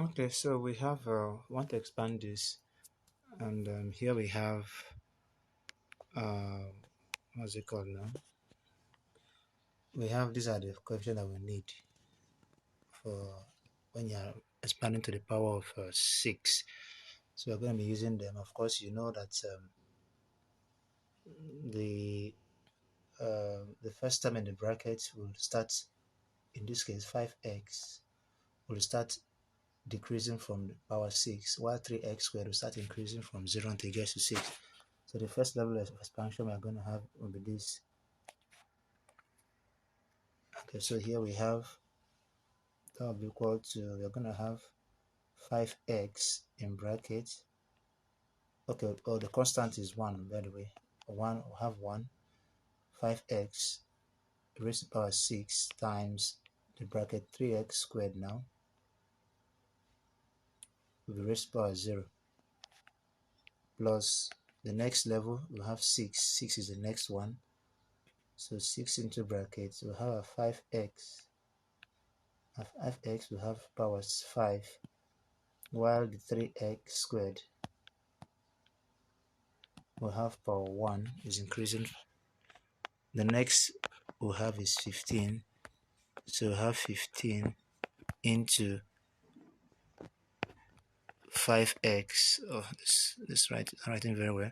Okay, so we have want to expand this, and here we have uh, what's it called now? We have these are the coefficients that we need for when you are expanding to the power of 6. So we're going to be using them. Of course, you know that the the first term in the bracket will start, in this case 5x will start decreasing from the power 6, while 3x squared will start increasing from 0 until it gets to 6. So the first level of expansion we are going to have will be this. Okay, so here we have that will be equal to, we're going to have 5x in bracket. Okay, oh, the constant is 1, by the way. 1 will have 1, 5x raised to the power 6 times the bracket 3x squared now will be raised to the power 0, plus the next level we'll have 6. 6 is the next one. So 6 into brackets, we'll have a 5x. A 5x will have powers 5, while the 3x squared will have power 1 is increasing. The next we'll have is 15. So we'll have 15 into 5x. Oh, this writing very well.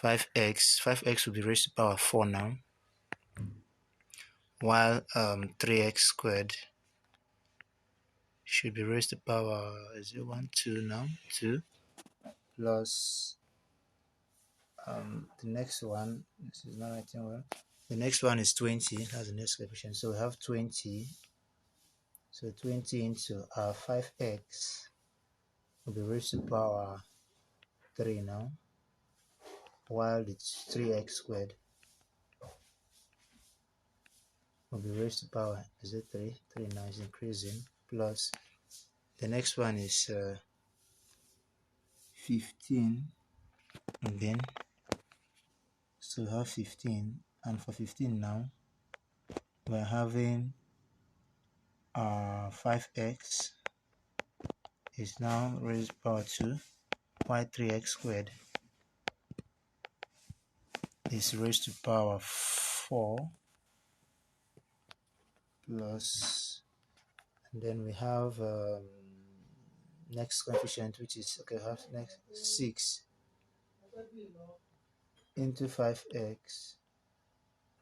5x will be raised to power 4 now, while 3x squared should be raised to power, is it 1 2 now, 2, plus the next one, this is not writing well, the next one is 20. That's the next coefficient. So we have 20. So 20 into our 5x will be raised to power 3 now, while the 3x squared will be raised to power, is it 3? 3 now is increasing, plus the next one is 15 again. So we have 15, and for 15 now we're having 5x is now raised to power 2, while 3x squared is raised to power 4, plus, and then we have next coefficient, which is, okay, have next 6 into 5x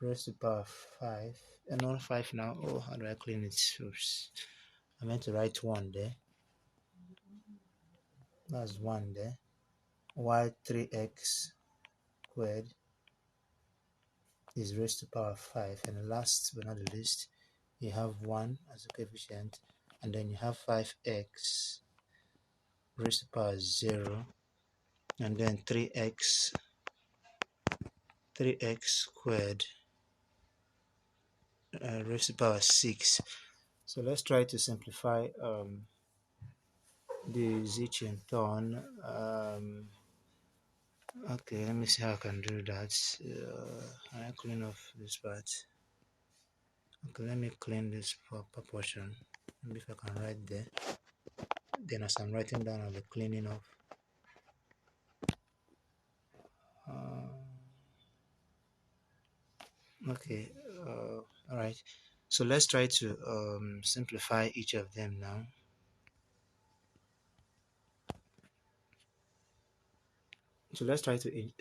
raised to power 5, and not 5 now. Oh, how do I clean it? Oops, I meant to write 1 there. That's 1 there, while 3x squared is raised to power 5, and last but not the least, you have 1 as a coefficient, and then you have 5x raised to power 0, and then 3x squared raised to power 6. So let's try to simplify the Zich and Thorn. Okay, let me see how I can do that. I clean off this part. Okay, let me clean this proportion. Maybe if I can write there. Then as I'm writing down, I'll be cleaning off. Okay, all right. So let's try to simplify each of them now. So let's try to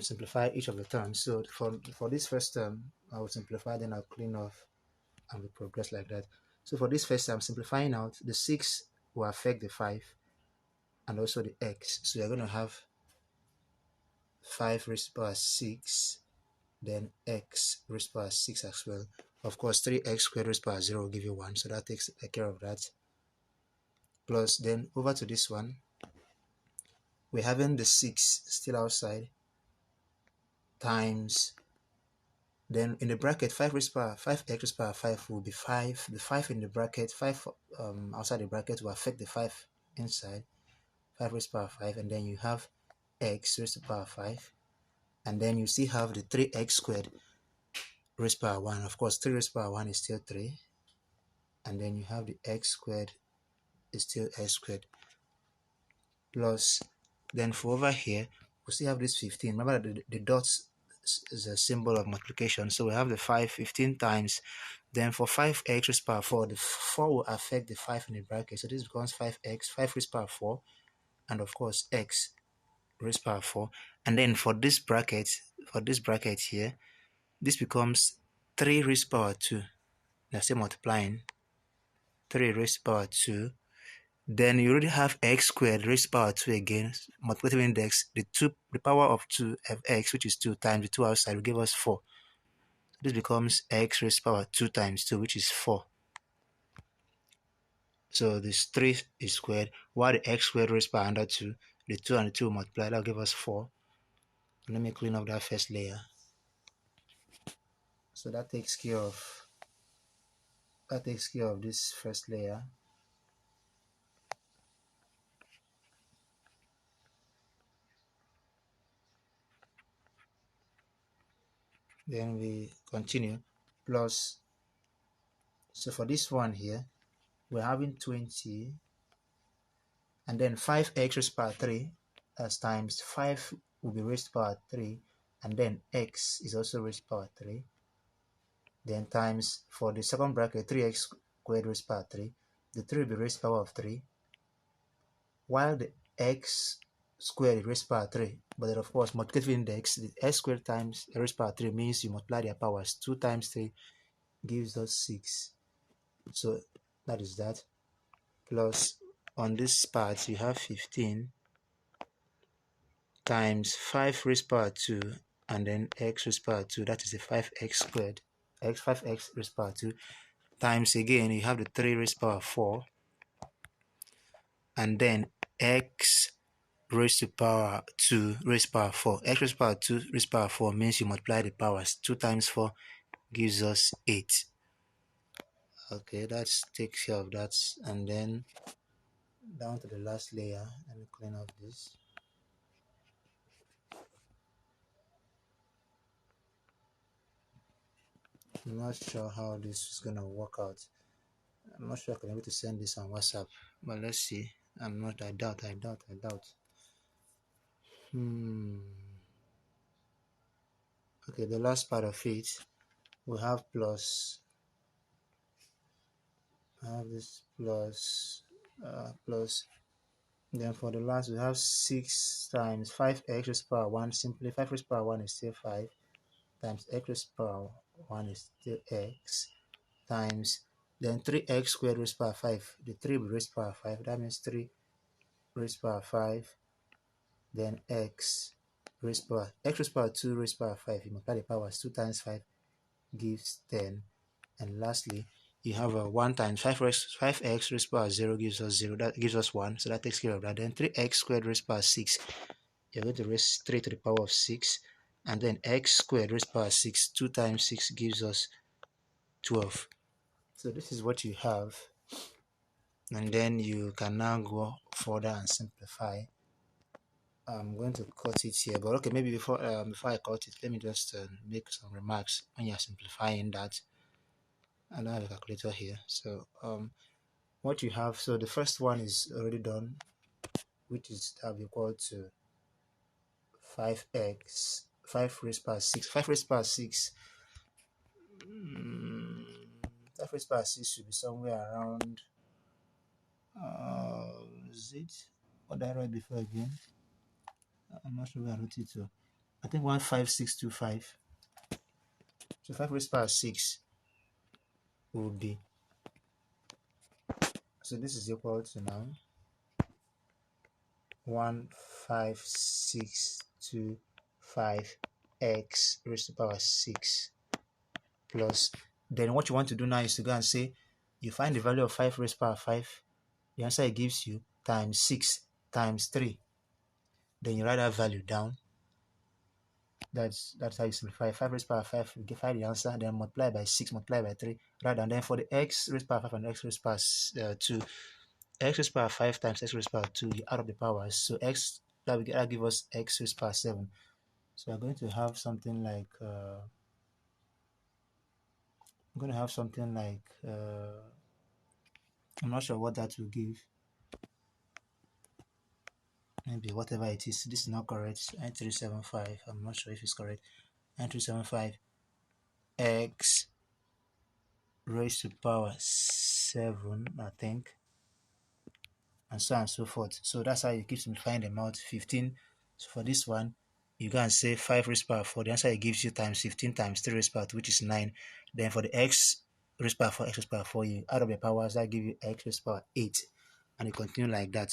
simplify each of the terms. So for this first term, I will simplify, then I'll clean off, and we progress like that. So for this first term, simplifying out, the 6 will affect the 5 and also the x. So you're going to have 5 raised to the power 6, then x raised to the power 6 as well. Of course, 3x squared raised to the power 0 will give you 1, so that takes care of that. Plus, then over to this one, we're having the 6 still outside, times, then in the bracket 5 raised to the power 5x raised to the power 5 will be 5. The 5 in the bracket, 5 outside the bracket will affect the 5 inside, 5 raised to the power 5, and then you have x raised to the power 5, and then you still have the 3x squared raised to the power 1. Of course, 3 raised to the power 1 is still 3, and then you have the x squared is still x squared plus, then for over here, we still have this 15. Remember that the dots is a symbol of multiplication. So we have the 5, 15 times. Then for 5x raised power 4, the 4 will affect the 5 in the bracket. So this becomes 5x, 5 raised power 4, and of course x raised power 4. And then for this bracket here, this becomes 3 raised power 2. They're still multiplying. 3 raised power 2. Then you already have x squared raised power 2 again, multiplicative index, the power of 2 of x, which is 2 times the 2 outside, will give us 4. So this becomes x raised power 2 times 2, which is 4. So this 3 is squared, while the x squared raised power under 2, the 2 and the 2 multiply, that will give us 4. And let me clean up that first layer. So that takes care of this first layer. Then we continue plus, so for this one here, we're having 20, and then 5x raised power 3 as times 5 will be raised to power 3, and then x is also raised to power 3, then times for the second bracket 3x squared raised to power 3, the 3 will be raised to power of 3, while the x squared is raised to power 3, but then of course multiplicative index, the x squared times raised to power 3 means you multiply their powers. 2 times 3 gives us 6, so that is that, plus on this part you have 15 times 5 raised power 2 and then x raised power 2, that is the 5x squared, 5x raised power 2, times again you have the 3 raised power 4, and then x raised to power 2 raised power 4. X raised power 2 raised power 4 means you multiply the powers. 2 times 4 gives us 8. Okay, that takes care of that. And then down to the last layer. Let me clean up this. I'm not sure how this is gonna work out. I'm not sure I can be able to send this on WhatsApp, but let's see. I doubt. Okay, the last part of it, we have plus. I have this plus, plus. Then for the last, we have 6 times 5x raised to power 1. Simply 5 raised to power 1 is still 5 times x raised to power 1 is still x times, then 3x squared raised to power 5. The 3 will raised to power 5. That means 3 raised to power 5. Then x raised to power, x raised to power 2 raised to power 5. You multiply the powers. 2 times 5 gives 10. And lastly, you have a 1 times 5x raised to power 0 gives us 0. That gives us 1. So that takes care of that. Then 3x squared raised to power 6. You're going to raise 3 to the power of 6. And then x squared raised to power 6. 2 times 6 gives us 12. So this is what you have. And then you can now go further and simplify. I'm going to cut it here, but okay, maybe before I cut it, let me just make some remarks when you're simplifying that. I don't have a calculator here, so what you have, so the first one is already done, which is that will be equal to 5x 5 raised power 6. 5 raised power 6, 5 raised power 6 should be somewhere around is it, what did I write before again? I'm not sure where I wrote it to. I think 15625. So 5 raised power 6 will be, so this is equal to now 15625 x raised to power 6 plus, then what you want to do now is to go and say you find the value of 5 raised to power 5, the answer it gives you, times 6 times 3, then you write that value down. That's how you simplify. 5 raised to power 5, you find the answer, then multiply by 6, multiply by 3, right? And then for the x raised to power 5 and x raised to power 2, x raised to power 5 times x raised to power 2, you add up the powers. So x, that will give us x raised to power 7. So we're going to have something like, I'm not sure what that will give. maybe whatever it is. This is not correct. 9375. I'm not sure if it's correct. 9375 x raised to power 7, I think, and so on and so forth. So that's how you keep simplifying them out. 15. So for this one, you can say 5 raised to power 4. The answer it gives you times 15 times 3 raised to power 2, which is 9. Then for the x raised to power 4, x raised to power 4, you add up the powers, that give you x raised to power 8. And you continue like that.